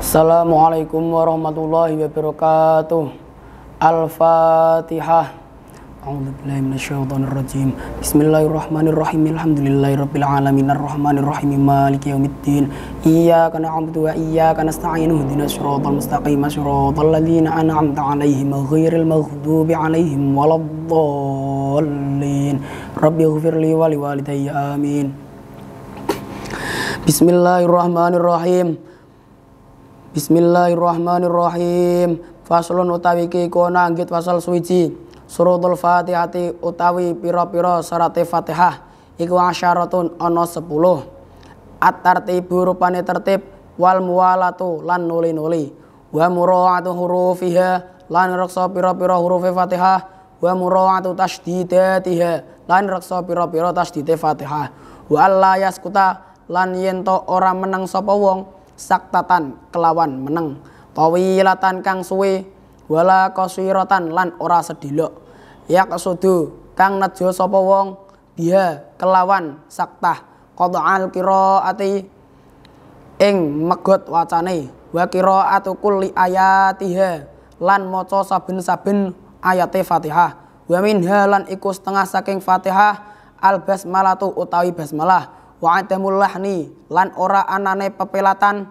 Assalamualaikum warahmatullahi wabarakatuh. Al-Fatihah. A'udzubillahi minasyaitonirrajim. Bismillahirrahmanirrahim. Alhamdulillahirabbil alamin arrahmanirrahim maliki yaumiddin. Iyyaka na'budu wa iyyaka nasta'in. Ihdinas siratal mustaqim siratal ladzina an'amta 'alaihim ghairil maghdubi 'alaihim waladdallin. Rabbighfirli wa liwalidayya amin. Bismillahirrahmanirrahim. Bismillahirrahmanirrahim. Faslun utawi iki kono anggit fasal suwiji. Suratul Fatihati utawi pira-pira syaraté Fatihah iku asyaratun ana 10. At-tartibu rupane tertib, wal muwalatu lan nuli-nuli, wa muraatu hurufiha lan reksa pira-pira hurufe Fatihah, wa muraatu tasydidatiha lan reksa pira-pira tasydide Fatihah, wa alla yaskuta lan yen to ora meneng sapa wong saktatan kelawan meneng, tawilatan kang suwe, wala qasiratan lan ora sedilok, yaqsudu kang nejo sapa wong biha kelawan saktah, qad'al qiraati ing megot wacane, wa qiraatu kulli ayatiha lan maca saben-saben ayate Fatihah, wa minha lan iku setengah saking Fatihah al basmalatu utawi basmalah, wa adamul lahni lan ora anane pepelatan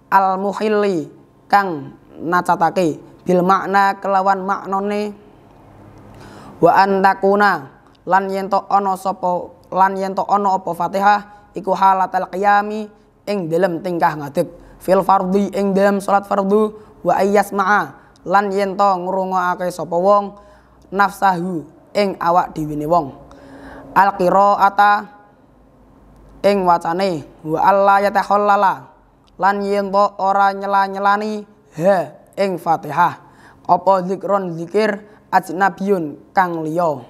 al muhilli kang nacatake bil makna kelawan maknane, wa antakuna lan yen to ana apa Fatihah iku halatal qiyami ing dalem tingkah ngadeg, fil fardhi ing dalem salat fardu, wa ayyasma'a lan yen to ngrungokake sapa wong nafsahu ing awak dhewe wong al qiraata ing wacane, wa alla yatakhallala lan yen to ora nyela-nyelani ha ing Fatihah apa zikron zikir ajnabiyun kang liya.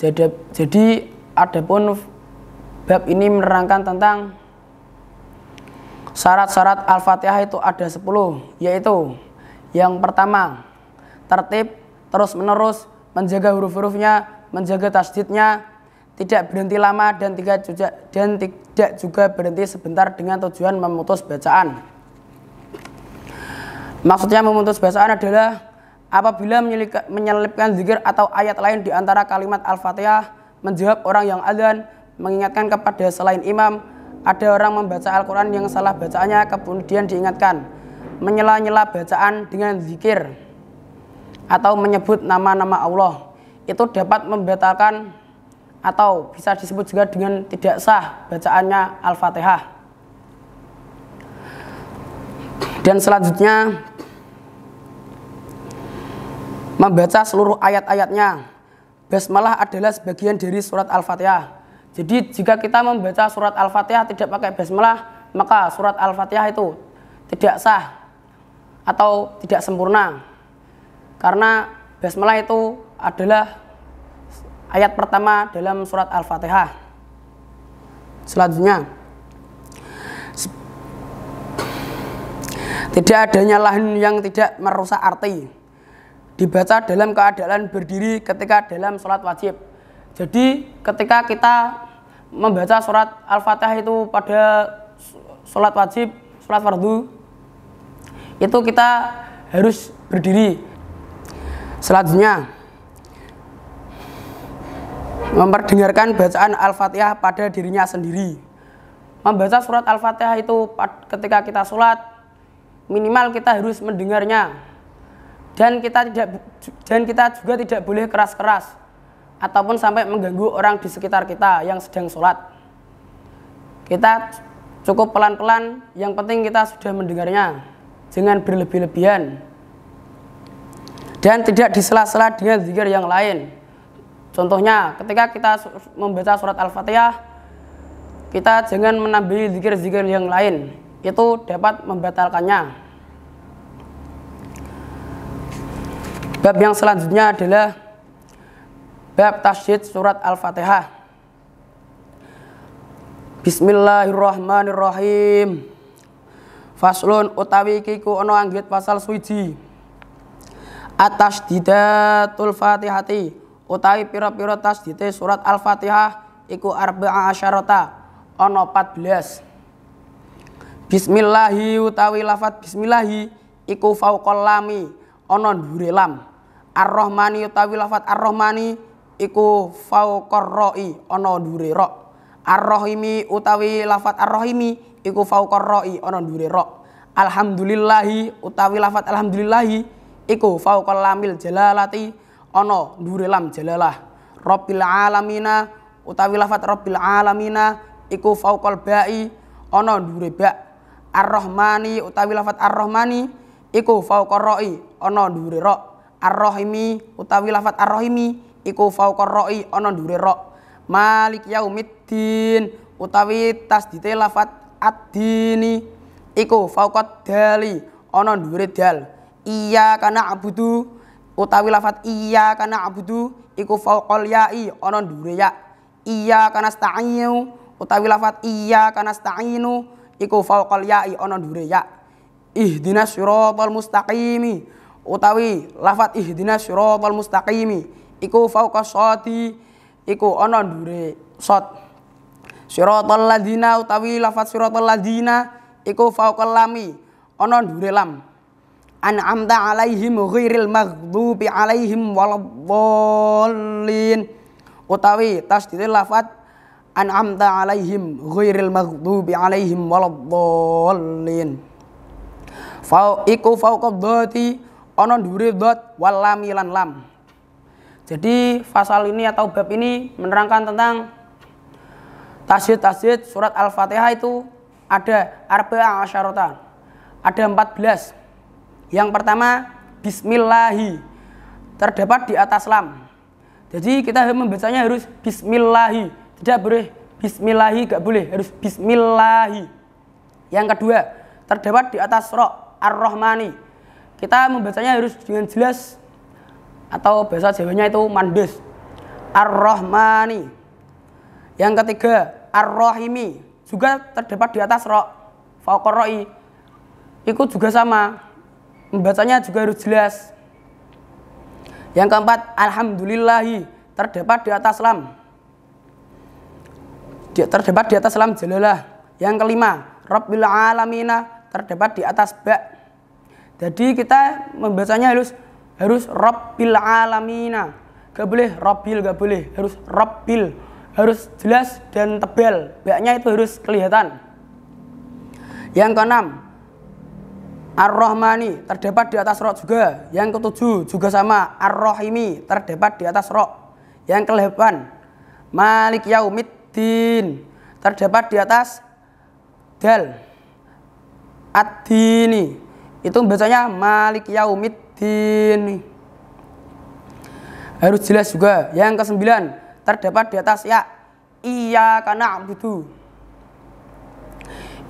Jadi adapun bab ini menerangkan tentang syarat-syarat Al-Fatihah itu ada 10, yaitu yang pertama tertib terus menerus, menjaga huruf-hurufnya, menjaga tasdidnya, tidak berhenti lama dan tidak juga berhenti sebentar dengan tujuan memutus bacaan. Maksudnya memutus bacaan adalah apabila menyelipkan zikir atau ayat lain di antara kalimat Al-Fatihah, menjawab orang yang adzan, mengingatkan kepada selain imam, ada orang membaca Al-Quran yang salah bacaannya kemudian diingatkan, menyela-nyela bacaan dengan zikir atau menyebut nama-nama Allah, itu dapat membatalkan atau bisa disebut juga dengan tidak sah bacaannya Al-Fatihah. Dan selanjutnya membaca seluruh ayat-ayatnya. Basmalah adalah sebagian dari surat Al-Fatihah. Jadi jika kita membaca surat Al-Fatihah tidak pakai basmalah, maka surat Al-Fatihah itu tidak sah atau tidak sempurna. Karena basmalah itu adalah ayat pertama dalam surat Al-Fatihah. Selanjutnya, tidak adanya lahan yang tidak merusak arti. Dibaca dalam keadaan berdiri ketika dalam sholat wajib. Jadi ketika kita membaca surat Al-Fatihah itu pada sholat wajib, sholat fardu, itu kita harus berdiri. Selanjutnya, memperdengarkan bacaan Al-Fatihah pada dirinya sendiri. Membaca surat Al-Fatihah itu ketika kita sholat, minimal kita harus mendengarnya. Dan kita juga tidak boleh keras-keras ataupun sampai mengganggu orang di sekitar kita yang sedang sholat. Kita cukup pelan-pelan, yang penting kita sudah mendengarnya, jangan berlebih-lebihan. Dan tidak disela-sela dengan zikir yang lain. Contohnya, ketika kita membaca surat Al-Fatihah, kita jangan menambahi zikir-zikir yang lain. Itu dapat membatalkannya. Bab yang selanjutnya adalah bab tasydid surat Al-Fatihah. Bismillahirrahmanirrahim. Faslun utawi iki ku ana anggit pasal suwiji. At-tasdidatul Fatihati utawi pira-pira tasdite surat Al-Fatihah iku arba'a asyarata ana 14. Bismillahi utawi lafat bismillahi iku fauqal lami ana dhuwure lam. Ar-Rahmani utawi lafat Ar-Rahmani iku fauqar ra'i ana dhuwure ra. Ar-Rahimi utawi lafat Ar-Rahimi iku fauqar ra'i ana dhuwure ra. Alhamdulillahi utawi lafat alhamdulillahi iku fauqal lamil jalalati ana dhuwure lam jalalah. Rabbil alamina utawi lafat Rabbil alamina iku fauqal ba'i ana dhuwure ba'. Ar-Rahmani utawi lafat Ar-Rahmani iku fauqar ra'i ana dhuwure ra. Ar-Rahimi utawi lafat Ar-Rahimi iku fauqar ra'i ana dhuwure ra. Malik yaumiddin utawi tasdite lafat ad-dini iku fauqad dali ana dhuwure dal. Iyyaka na'budu utawi lafat iyyaka na'budu iku fauqal ya'i ana dhuwure ya. Iyyaka nasta'inu utawi lafat iyyaka nasta'inu iku fauqal ya'i ana dhuwure ya. Ihdinas siratal mustaqimi utawi lafat ihdinas siratal mustaqimi iku fauqas shati iku ana dhuwure shad. Siratal ladzina utawi lafat siratal ladzina iku fauqal lami ana dhuwure lam. An'amta alaihim ghairil maghdubi alaihim waladdallin utawi tasdid lafat an'amta alaihim ghairil maghdubi alaihim waladdallin. Iku fauqad dhati ana dhuwure dhat wal lam lan lam. Jadi pasal ini atau bab ini menerangkan tentang tasdid surat Al-Fatihah itu ada arba'a asyarata. Ada 14. Yang pertama bismillahi terdapat di atas lam. Jadi kita membacanya harus bismillahi. Tidak boleh bismillahi, gak boleh, harus bismillahi. Yang kedua terdapat di atas ra Ar-Rahmani. Kita membacanya harus dengan jelas atau bahasa Jawanya itu mandes. Ar-Rahmani. Yang ketiga Ar-Rahimi juga terdapat di atas ra fauqar ra'i. Ikut juga sama. Membacanya juga harus jelas. Yang keempat alhamdulillahi terdapat di atas lam. Terdapat di atas lam jalalah. Yang kelima Rabbil alamina terdapat di atas ba. Jadi kita membacanya harus Rabbil alamina. Gak boleh Rabbil, gak boleh, harus Rabbil. Harus jelas dan tebal. Ba-nya itu harus kelihatan. Yang keenam Ar-Rahmani terdapat di atas ra juga. Yang ketujuh juga sama Ar-Rahimi terdapat di atas ra. Yang kedelapan Malik yaumiddin terdapat di atas dal. Ad-dini itu bacanya Malik yaumiddin. Harus jelas juga. Yang kesembilan terdapat di atas ya. Iyyaka na'budu.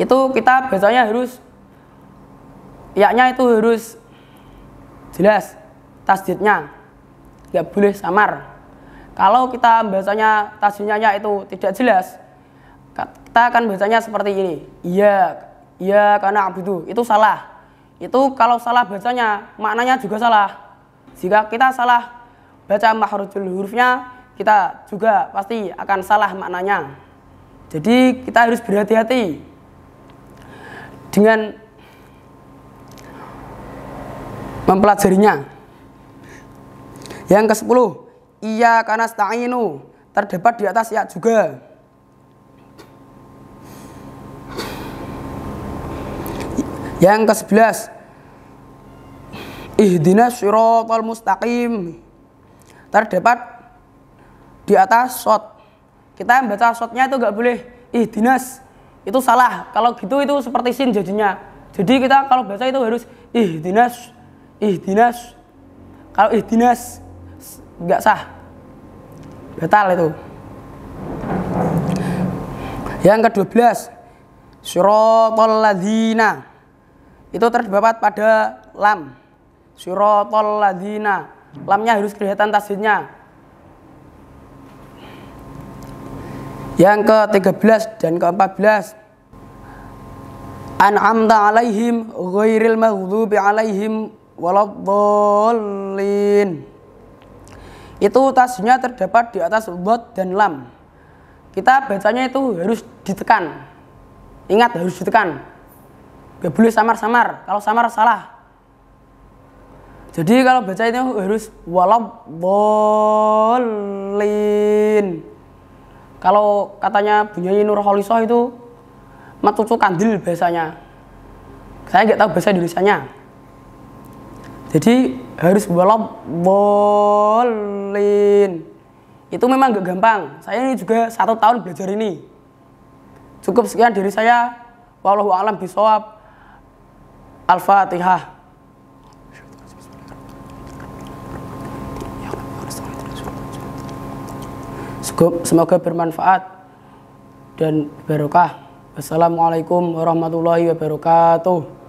Itu kita bacanya harus ya-nya itu harus jelas tasdidnya, nggak boleh samar. Kalau kita bacanya tasdidnya itu tidak jelas, kita akan bacanya seperti ini. Iya karena abudu itu salah. Itu kalau salah bacanya maknanya juga salah. Jika kita salah baca makhrajul hurufnya, kita juga pasti akan salah maknanya. Jadi kita harus berhati-hati dengan mempelajarinya. Yang ke-10 iyyaka nasta'inu terdapat di atas ya juga. Yang ke-11 ihdinas siratal mustaqim terdapat di atas shad. Kita baca shadnya itu gak boleh ihdinas, itu salah. Kalau gitu itu seperti sin jadinya. Jadi kita kalau baca itu harus ihdinas. Kalau ihdinas nggak sah, batal itu. Yang ke-12 siratal ladzina itu terdapat pada lam. Siratal ladzina, lamnya harus kelihatan tasdidnya. Yang ke-13 dan ke-14 an'amta alaihim ghairil maghdubi alaihim waladdallin. Itu tasnya terdapat di atas dhad dan lam. Kita bacanya itu harus ditekan. Ingat harus ditekan. Gak boleh samar-samar. Kalau samar salah. Jadi kalau baca itu harus waladhdallin. Kalau katanya Bunyayi Nurholisah itu matucu kandil bahasanya. Saya nggak tahu bahasa Indonesianya. Jadi harus waladhdallin. Itu memang gak gampang. Saya ini juga 1 tahun belajar ini. Cukup sekian dari saya. Wallahu a'lam bishawab. Al-Fatihah. Semoga bermanfaat dan barokah. Wassalamualaikum warahmatullahi wabarakatuh.